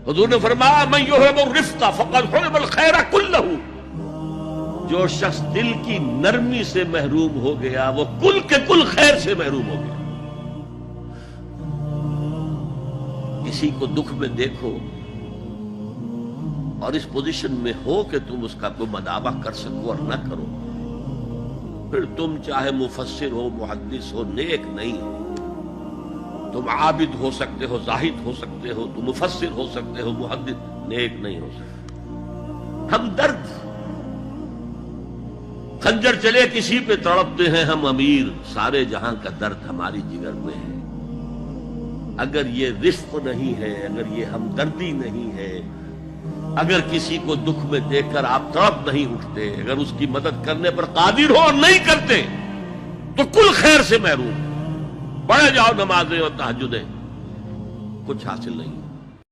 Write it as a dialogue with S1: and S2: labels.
S1: हुजूर ने फरमाया मैं युहिब्बुर रिफ्का फक़द हुरिमल खैर कुल्लहू, जो शख्स दिल की नरमी से महरूम हो गया वो कुल के कुल खैर से महरूम हो गया। किसी को दुख में देखो और इस पोजीशन में हो कि तुम उसका कोई मदावा कर सको और न करो, फिर तुम चाहे मुफस्सिर हो, मुहद्दिस हो, नेक नहीं हो। तुम आबिद हो सकते हो, जाहिद हो सकते हो, तुम मुफस्सिर हो सकते हो, मुहद्दिस, नेक नहीं हो सकते। हम दर्द खंजर चले किसी पे तड़पते हैं हम अमीर, सारे जहां का दर्द हमारी जिगर में है। अगर ये रिफ्क नहीं है, अगर ये हमदर्दी नहीं है, अगर किसी को दुख में देखकर आप तड़प नहीं उठते, अगर उसकी मदद करने पर कादिर हो और नहीं करते, तो कुल खैर से महरूम। पढ़े जाओ नमाजें और तहज्जुदें, कुछ हासिल नहीं।